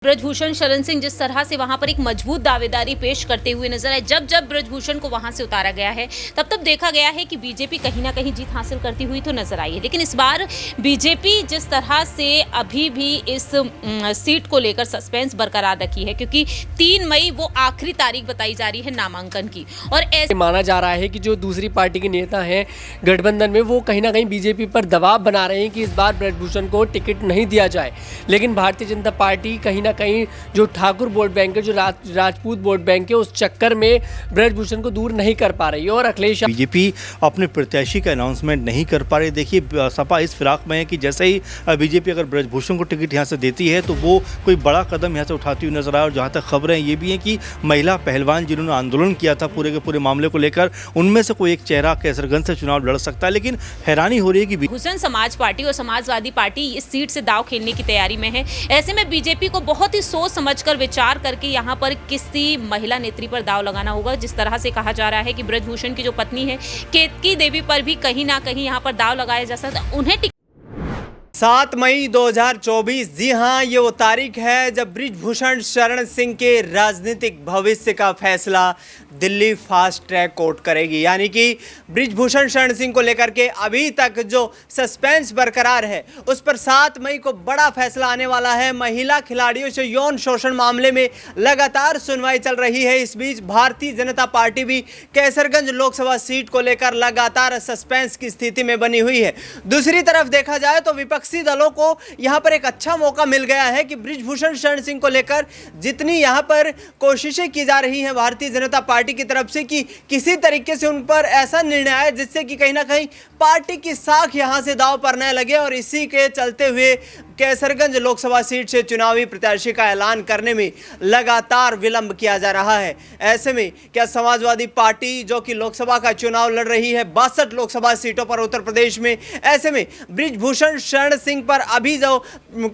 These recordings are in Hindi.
ब्रजभूषण शरण सिंह जिस तरह से वहां पर एक मजबूत दावेदारी पेश करते हुए नजर आए, जब ब्रजभूषण को वहां से उतारा गया है तब देखा गया है कि बीजेपी कहीं ना कहीं जीत हासिल करती हुई तो नजर आई है। लेकिन इस बार बीजेपी जिस तरह से अभी भी इस सीट को लेकर सस्पेंस बरकरार रखी है, क्योंकि 3 मई वो आखिरी तारीख बताई जा रही है नामांकन की, और ऐसे माना जा रहा है कि जो दूसरी पार्टी के नेता हैं गठबंधन में, वो कहीं ना कहीं बीजेपी पर दबाव बना रहे हैं कि इस बार ब्रजभूषण को टिकट नहीं दिया जाए। लेकिन भारतीय जनता पार्टी कहीं ना कहीं जो ठाकुर वोट बैंक है, जो राजपूत वोट बैंक है, उस चक्कर में ब्रजभूषण को दूर नहीं कर पा रही है। और अखिलेश बीजेपी अपने प्रत्याशी का अनाउंसमेंट नहीं कर पा रही। देखिए, सपा इस फिराक में है कि जैसे ही बीजेपी अगर ब्रजभूषण को टिकट यहाँ से देती है तो वो कोई बड़ा कदम यहाँ से उठाती हुई नजर आए। और जहाँ तक खबरें ये भी हैं कि महिला पहलवान जिन्होंने आंदोलन किया था पूरे के पूरे मामले को लेकर, उनमें से कोई एक चेहरा कैसरगंज से चुनाव लड़ सकता है। लेकिन हैरानी हो रही है कि बहुजन समाज पार्टी और समाजवादी पार्टी इस सीट से दांव खेलने की तैयारी में है। ऐसे में बीजेपी को बहुत ही सोच समझकर विचार करके यहाँ पर किसी महिला नेत्री पर दांव लगाना होगा। जिस तरह से कहा जा रहा है कि ब्रजभूषण की जो पत्नी है केतकी देवी पर भी कहीं ना कहीं यहाँ पर दांव लगाया जा सकता है। उन्हें 7 मई 2024, जी हाँ, ये वो तारीख है जब ब्रजभूषण शरण सिंह के राजनीतिक भविष्य का फैसला दिल्ली फास्ट ट्रैक कोर्ट करेगी। यानी कि ब्रजभूषण शरण सिंह को लेकर के अभी तक जो सस्पेंस बरकरार है, उस पर 7 मई को बड़ा फैसला आने वाला है। महिला खिलाड़ियों से यौन शोषण मामले में लगातार सुनवाई चल रही है। इस बीच भारतीय जनता पार्टी भी कैसरगंज लोकसभा सीट को लेकर लगातार सस्पेंस की स्थिति में बनी हुई है। दूसरी तरफ देखा जाए तो विपक्षी दलों को यहां पर एक अच्छा मौका मिल गया है कि ब्रजभूषण शरण सिंह को लेकर जितनी यहां पर कोशिशें की जा रही हैं भारतीय जनता पार्टी की तरफ से कि किसी तरीके से उन पर ऐसा निर्णय आए जिससे कि कहीं ना कहीं पार्टी की साख यहां से दांव पर न लगे, और इसी के चलते हुए कैसरगंज लोकसभा सीट से चुनावी प्रत्याशी का ऐलान करने में लगातार विलंब किया जा रहा है। ऐसे में क्या समाजवादी पार्टी जो कि लोकसभा का चुनाव लड़ रही है 62 लोकसभा सीटों पर उत्तर प्रदेश में, ऐसे में ब्रजभूषण शरण सिंह पर अभी जो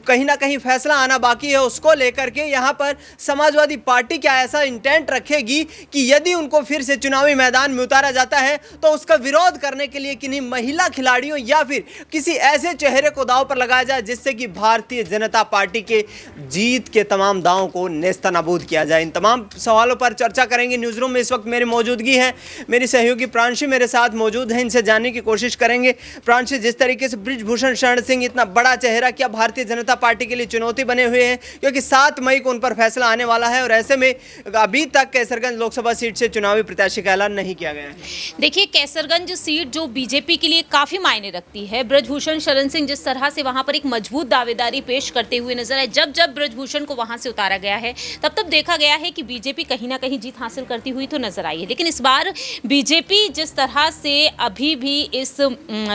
कहीं ना कहीं फैसला आना बाकी है, उसको लेकर के यहाँ पर समाजवादी पार्टी क्या ऐसा इंटेंट रखेगी कि यदि उनको फिर से चुनावी मैदान में उतारा जाता है तो उसका विरोध करने के लिए किन्हीं महिला खिलाड़ियों या फिर किसी ऐसे चेहरे को दांव पर लगाया जाए जिससे कि भारतीय जनता पार्टी के जीत के तमाम दावों को नेस्तनाबूद किया जाए। इन तमाम सवालों पर चर्चा करेंगे। न्यूज़ रूम में इस वक्त मेरी मौजूदगी है, मेरी सहयोगी प्रांशी मेरे साथ मौजूद हैं, इनसे जानने की कोशिश करेंगे। प्रांशी, जिस तरीके से ब्रजभूषण शरण सिंह इतना बड़ा चेहरा क्या भारतीय जनता पार्टी के लिए चुनौती बने हुए हैं, क्योंकि 7 मई को उन पर फैसला आने वाला है और ऐसे में अभी तक कैसरगंज लोकसभा सीट से चुनावी प्रत्याशी का ऐलान नहीं किया गया है। देखिए, कैसरगंज सीट जो बीजेपी के लिए काफी मायने रखती है, ब्रजभूषण शरण सिंह जिस तरह से वहां पर एक मजबूत दावेदारी पेश करते हुए नजर आए, जब ब्रजभूषण को वहां से उतारा गया है तब देखा गया है कि बीजेपी कहीं ना कहीं जीत हासिल करती हुई तो नजर आई है। लेकिन इस बार बीजेपी जिस तरह से अभी भी इस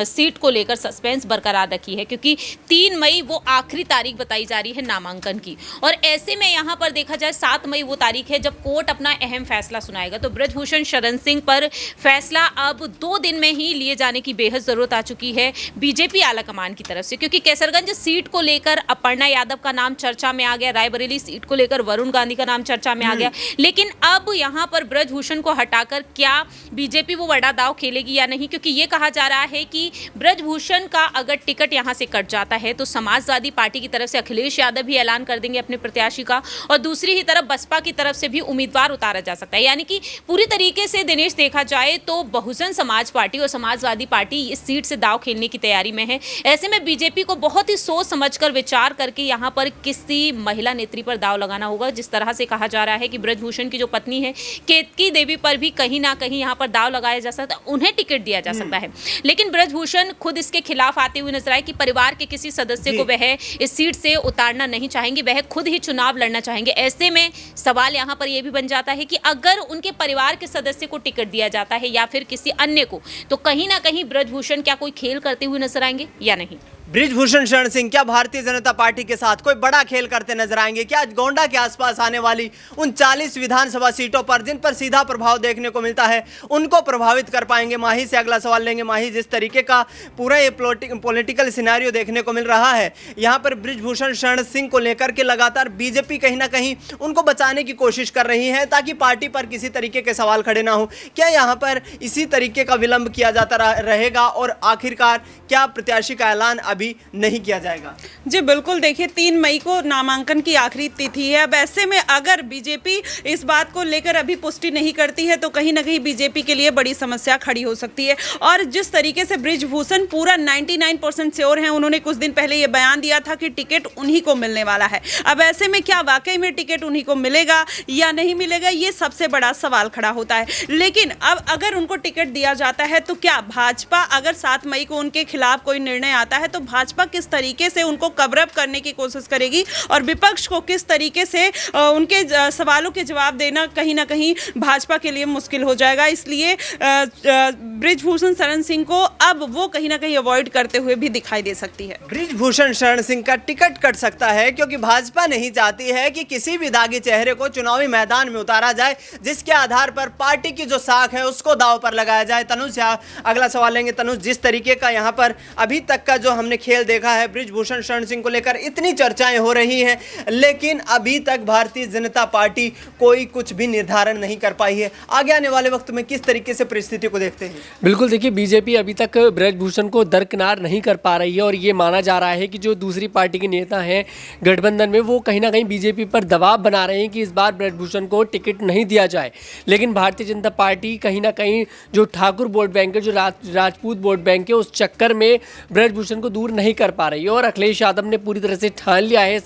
सीट को लेकर सस्पेंस बरकरार रखी है, क्योंकि 3 मई वो आखिरी तारीख बताई जा रही है नामांकन की, और ऐसे में यहाँ पर देखा जाए 7 मई वो तारीख है जब कोर्ट अपना अहम फैसला सुनाएगा। तो ब्रजभूषण शरण सिंह पर फैसला अब 2 दिन में ही लिए जाने की बेहद जरूरत आ चुकी है बीजेपी आलाकमान की तरफ से, क्योंकि कैसरगंज सीट को लेकर अपर्णा यादव का नाम चर्चा में आ गया, रायबरेली सीट को लेकर वरुण गांधी का नाम चर्चा में आ गया। लेकिन अब यहाँ पर ब्रजभूषण को हटाकर क्या बीजेपी वो बड़ा दांव खेलेगी या नहीं, क्योंकि ये कहा जा रहा है कि ब्रजभूषण का अगर टिकट यहाँ से कट जाता है तो समाजवादी पार्टी की तरफ से अखिलेश यादव भी ऐलान कर देंगे अपने प्रत्याशी का, और दूसरी ही तरफ बसपा की तरफ से भी उम्मीदवार उतारा जा सकता है। यानी कि पूरी तरीके से दिनेश देखा जाए तो बहुजन समाज पार्टी और समाजवादी पार्टी इस सीट से दांव खेलने की तैयारी में है। ऐसे में बीजेपी को बहुत ही सोच समझकर विचार करके यहाँ पर किसी महिला नेत्री पर दांव लगाना होगा। जिस तरह से कहा जा रहा है कि ब्रजभूषण की जो पत्नी है केतकी देवी पर भी कहीं ना कहीं यहाँ पर दांव लगाया जा सकता है, उन्हें टिकट दिया जा सकता है। लेकिन ब्रजभूषण खुद इसके खिलाफ आते हुए नजर आए कि परिवार के किसी सदस्य को वह इस सीट से उतारना नहीं चाहेंगे, वह खुद ही चुनाव लड़ना चाहेंगे। ऐसे में सवाल यहाँ पर यह भी बन जाता है कि अगर उनके परिवार के सदस्य को टिकट दिया जाता है या फिर किसी अन्य को, तो कहीं ना कहीं ब्रजभूषण क्या कोई खेल करते हुए नजर आएंगे या नहीं। ब्रजभूषण शरण सिंह क्या भारतीय जनता पार्टी के साथ कोई बड़ा खेल करते नजर आएंगे? क्या गोंडा के आसपास आने वाली उन 40 विधानसभा सीटों पर जिन पर सीधा प्रभाव देखने को मिलता है, उनको प्रभावित कर पाएंगे? माही से अगला सवाल लेंगे। माही, जिस तरीके का पूरा ये पॉलिटिकल सिनेरियो देखने को मिल रहा है, यहाँ पर ब्रजभूषण शरण सिंह को लेकर के लगातार बीजेपी कहीं ना कहीं उनको बचाने की कोशिश कर रही है ताकि पार्टी पर किसी तरीके के सवाल खड़े ना हो। क्या यहाँ पर इसी तरीके का विलंब किया जाता रहेगा और आखिरकार क्या प्रत्याशी का ऐलान अभी नहीं किया जाएगा? जी बिल्कुल, देखिए 3 मई को नामांकन की आखिरी तिथि है। अब ऐसे में अगर बीजेपी इस बात को लेकर अभी पुष्टि नहीं करती है तो कहीं ना कहीं बीजेपी के लिए बड़ी समस्या खड़ी हो सकती है। और जिस तरीके से बृजभूषण पूरा 99% श्योर हैं, उन्होंने कुछ दिन पहले ये बयान दिया था कि टिकट उन्हीं को मिलने वाला है। अब ऐसे में क्या वाकई में टिकट उन्हीं को मिलेगा या नहीं मिलेगा, ये सबसे बड़ा सवाल खड़ा होता है। लेकिन अब अगर उनको टिकट दिया जाता है तो क्या भाजपा, अगर 7 मई को उनके खिलाफ कोई निर्णय आता है तो भाजपा किस तरीके से उनको कवर अप करने की कोशिश करेगी और विपक्ष को किस तरीके से उनके सवालों के जवाब देना कहीं ना कहीं भाजपा के लिए मुश्किल हो जाएगा। इसलिए बृजभूषण शरण सिंह को अब वो कहीं ना कहीं अवॉइड करते हुए भी दिखाई दे सकती है। बृजभूषण शरण सिंह का टिकट कट सकता है क्योंकि भाजपा नहीं चाहती है कि किसी भी दागी चेहरे को चुनावी मैदान में उतारा जाए जिसके आधार पर पार्टी की जो साख है उसको दांव पर लगाया जाए। तनुज से अगला सवाल लेंगे। तनुज, जिस तरीके का यहाँ पर अभी तक का जो हमने खेल देखा है, बृजभूषण शरण सिंह को लेकर इतनी चर्चाएं हो रही हैं, लेकिन अभी तक भारतीय जनता पार्टी कोई कुछ भी निर्धारण नहीं कर पाई है। आगे आने वाले वक्त में किस तरीके से परिस्थिति को देखते हैं? बिल्कुल, देखिए बीजेपी अभी तक बृजभूषण को दरकिनार नहीं कर पा रही है और ये माना जा रहा है कि जो दूसरी पार्टी के नेता हैं गठबंधन में, वो कहीं ना कहीं बीजेपी पर दबाव बना रहे हैं कि इस बार बृजभूषण को टिकट नहीं दिया जाए। लेकिन भारतीय जनता पार्टी कहीं ना कहीं जो ठाकुर वोट बैंक है, जो राजपूत वोट बैंक है, उस चक्कर में बृजभूषण को दूर नहीं कर पा रही है। और अखिलेश यादव ने पूरी तरह से ठान लिया है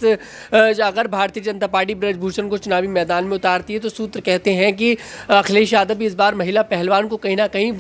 अगर भारतीय जनता पार्टी बृजभूषण को चुनावी मैदान में उतारती है तो सूत्र कहते हैं कि अखिलेश यादव भी इस बार महिला पहलवान को कहीं ना कहीं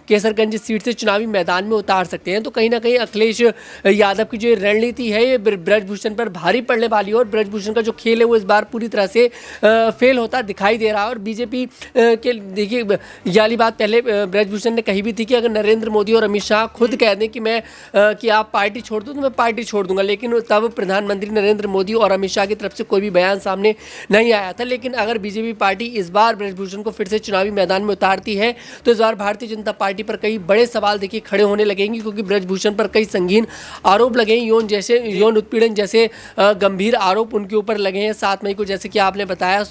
केसरगंज सीट से चुनावी मैदान में उतार सकते हैं। तो कहीं ना कहीं अखिलेश यादव की जो रणनीति है ये बृजभूषण पर भारी पड़ने वाली है और बृजभूषण का जो खेल है वो इस बार पूरी तरह से फेल होता दिखाई दे रहा है। और बीजेपी के देखिए ये वाली बात पहले बृजभूषण ने कही भी थी कि अगर नरेंद्र मोदी और अमित शाह खुद कह दें कि आप पार्टी छोड़ दो तो मैं पार्टी छोड़ दूंगा, लेकिन तब प्रधानमंत्री नरेंद्र मोदी और अमित शाह की तरफ से कोई भी बयान सामने नहीं आया था। लेकिन अगर बीजेपी पार्टी इस बार बृजभूषण को फिर से चुनावी मैदान में उतारती है तो इस बार भारतीय जनता पार्टी पर कई बड़े सवाल देखिए खड़े होने लगेंगे, क्योंकि बृजभूषण पर कई संगीन आरोप लगे हैं। यौन उत्पीड़न जैसे गंभीर आरोप उनके ऊपर लगे हैं। 7 मई को जैसे कि आपने बताया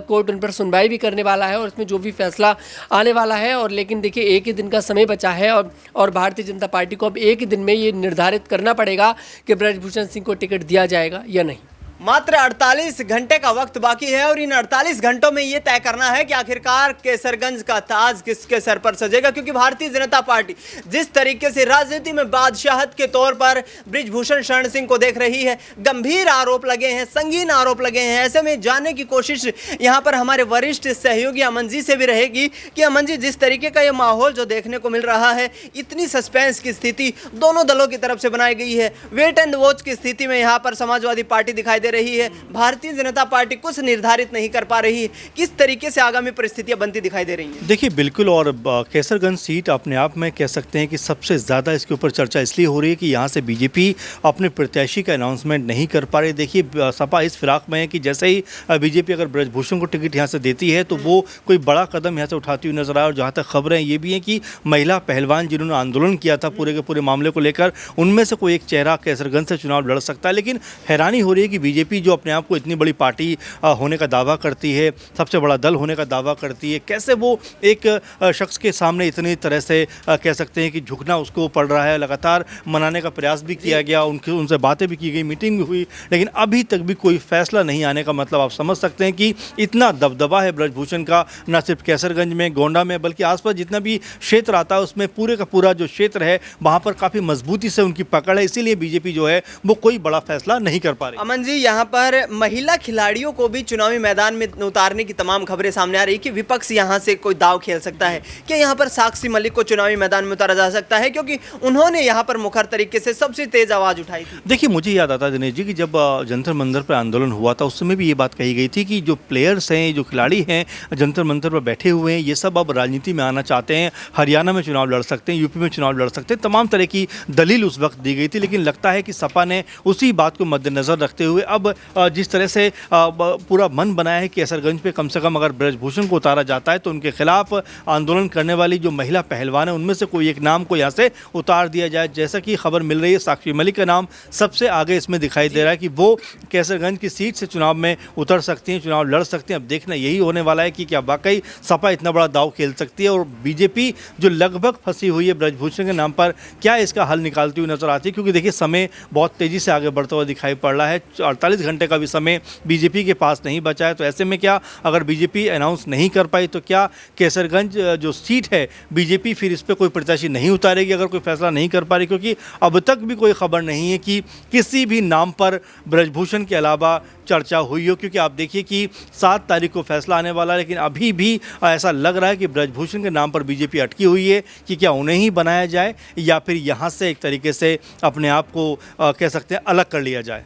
कोर्ट उन पर सुनवाई भी करने वाला है और इसमें जो भी फैसला आने वाला है। और लेकिन देखिए एक ही दिन का समय बचा है और भारतीय जनता पार्टी को अब एक ही दिन में ये निर्धारित करना पड़ेगा कि बृजभूषण सिंह को टिकट दिया जाएगा या नहीं। मात्र 48 घंटे का वक्त बाकी है और इन 48 घंटों में ये तय करना है कि आखिरकार केसरगंज का ताज किसके सर पर सजेगा, क्योंकि भारतीय जनता पार्टी जिस तरीके से राजनीति में बादशाहत के तौर पर बृजभूषण शरण सिंह को देख रही है, गंभीर आरोप लगे हैं, संगीन आरोप लगे हैं। ऐसे में जानने की कोशिश यहाँ पर हमारे वरिष्ठ सहयोगी अमन जी से भी रहेगी कि अमन जी, जिस तरीके का ये माहौल जो देखने को मिल रहा है, इतनी सस्पेंस की स्थिति दोनों दलों की तरफ से बनाई गई है, वेट एंड वॉच की स्थिति में यहाँ पर समाजवादी पार्टी दिखाई दे रही है, भारतीय जनता पार्टी कुछ निर्धारित नहीं कर पा रही है, किस तरीके से आगामी परिस्थितियां बनती दिखाई दे रही हैं? देखिए बिल्कुल, और केसरगंज सीट अपने आप में कह सकते हैं कि सबसे ज़्यादा इसके ऊपर चर्चा इसलिए हो रही है कि यहाँ से बीजेपी अपने प्रत्याशी का अनाउंसमेंट नहीं कर पा रही। देखिए सपा इस फिराक में है कि जैसे ही बीजेपी अगर बृजभूषण को टिकट यहाँ से देती है तो वो कोई बड़ा कदम यहाँ से उठाती हुई नजर आए। और जहाँ तक खबरें ये भी हैं कि महिला पहलवान जिन्होंने आंदोलन किया था पूरे के पूरे मामले को लेकर, उनमें से कोई एक चेहरा केसरगंज से चुनाव लड़ सकता है। लेकिन हैरानी हो रही है कि बीजेपी जो अपने आप को इतनी बड़ी पार्टी होने का दावा करती है, सबसे बड़ा दल होने का दावा करती है, कैसे वो एक शख्स के सामने इतनी तरह से कह सकते हैं कि झुकना उसको पड़ रहा है। लगातार मनाने का प्रयास भी किया गया, उनसे बातें भी की गई, मीटिंग भी हुई, लेकिन अभी तक भी कोई फैसला नहीं आने का मतलब आप समझ सकते हैं कि इतना दबदबा है बृजभूषण का, न सिर्फ कैसरगंज में, गोंडा में, बल्कि आसपास जितना भी क्षेत्र आता है उसमें पूरे का पूरा जो क्षेत्र है वहाँ पर काफ़ी मजबूती से उनकी पकड़ है। इसीलिए बीजेपी जो है वो कोई बड़ा फैसला नहीं कर पा रही। अमन जी, यहाँ पर महिला खिलाड़ियों को भी चुनावी मैदान में उतारने की तमाम खबरें सामने आ रही कि विपक्ष यहाँ से कोई दाव खेल सकता है। क्या यहाँ पर साक्षी मलिक को चुनावी मैदान में उतारा जा सकता है, क्योंकि उन्होंने यहाँ पर मुखर तरीके से सबसे तेज आवाज उठाई थी? देखिए मुझे याद आता है दिनेश जी कि जब जंतर मंतर पर आंदोलन हुआ था उस समय भी ये बात कही गई थी कि जो प्लेयर्स हैं, जो खिलाड़ी हैं जंतर मंतर पर बैठे हुए हैं, ये सब अब राजनीति में आना चाहते हैं, हरियाणा में चुनाव लड़ सकते हैं, यूपी में चुनाव लड़ सकते हैं, तमाम तरह की दलील उस वक्त दी गई थी। लेकिन लगता है कि सपा ने उसी बात को मद्देनजर रखते हुए अब जिस तरह से पूरा मन बनाया है कि कैसरगंज पे कम से कम अगर ब्रजभूषण को उतारा जाता है तो उनके खिलाफ आंदोलन करने वाली जो महिला पहलवान है उनमें से कोई एक नाम को यहाँ से उतार दिया जाए। जैसा कि खबर मिल रही है, साक्षी मलिक का नाम सबसे आगे इसमें दिखाई दे रहा है कि वो कैसरगंज की सीट से चुनाव में उतर सकती हैं, चुनाव लड़ सकती हैं। अब देखना यही होने वाला है कि क्या वाकई सपा इतना बड़ा दाव खेल सकती है और बीजेपी जो लगभग फंसी हुई है ब्रजभूषण के नाम पर, क्या इसका हल निकालती हुई नजर आती है। क्योंकि देखिए समय बहुत तेज़ी से आगे बढ़ता हुआ दिखाई पड़ रहा है। 48 घंटे का भी समय बीजेपी के पास नहीं बचा है। तो ऐसे में क्या अगर बीजेपी अनाउंस नहीं कर पाई तो क्या कैसरगंज जो सीट है बीजेपी फिर इस पर कोई प्रत्याशी नहीं उतारेगी अगर कोई फैसला नहीं कर पा रही। क्योंकि अब तक भी कोई खबर नहीं है कि किसी भी नाम पर ब्रजभूषण के अलावा चर्चा हुई हो। क्योंकि आप देखिए कि 7 तारीख को फैसला आने वाला है, लेकिन अभी भी ऐसा लग रहा है कि ब्रजभूषण के नाम पर बीजेपी अटकी हुई है कि क्या उन्हें ही बनाया जाए या फिर यहाँ से एक तरीके से अपने आप को कह सकते हैं अलग कर लिया जाए।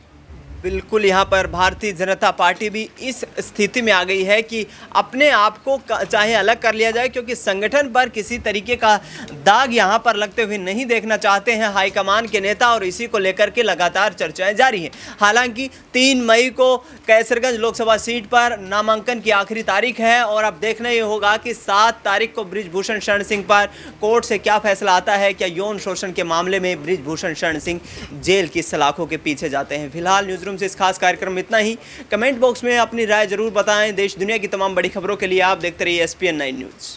बिल्कुल, यहाँ पर भारतीय जनता पार्टी भी इस स्थिति में आ गई है कि अपने आप को चाहे अलग कर लिया जाए, क्योंकि संगठन पर किसी तरीके का दाग यहाँ पर लगते हुए नहीं देखना चाहते हैं हाईकमान के नेता, और इसी को लेकर के लगातार चर्चाएं जारी हैं। हालांकि 3 मई को कैसरगंज लोकसभा सीट पर नामांकन की आखिरी तारीख है और अब देखना ये होगा कि 7 तारीख को बृजभूषण शरण सिंह पर कोर्ट से क्या फैसला आता है। क्या यौन शोषण के मामले में बृजभूषण शरण सिंह जेल की सलाखों के पीछे जाते हैं। फिलहाल न्यूज़ से इस खास कार्यक्रम में इतना ही। कमेंट बॉक्स में अपनी राय जरूर बताएं। देश दुनिया की तमाम बड़ी खबरों के लिए आप देखते रहिए SPN 9 न्यूज़।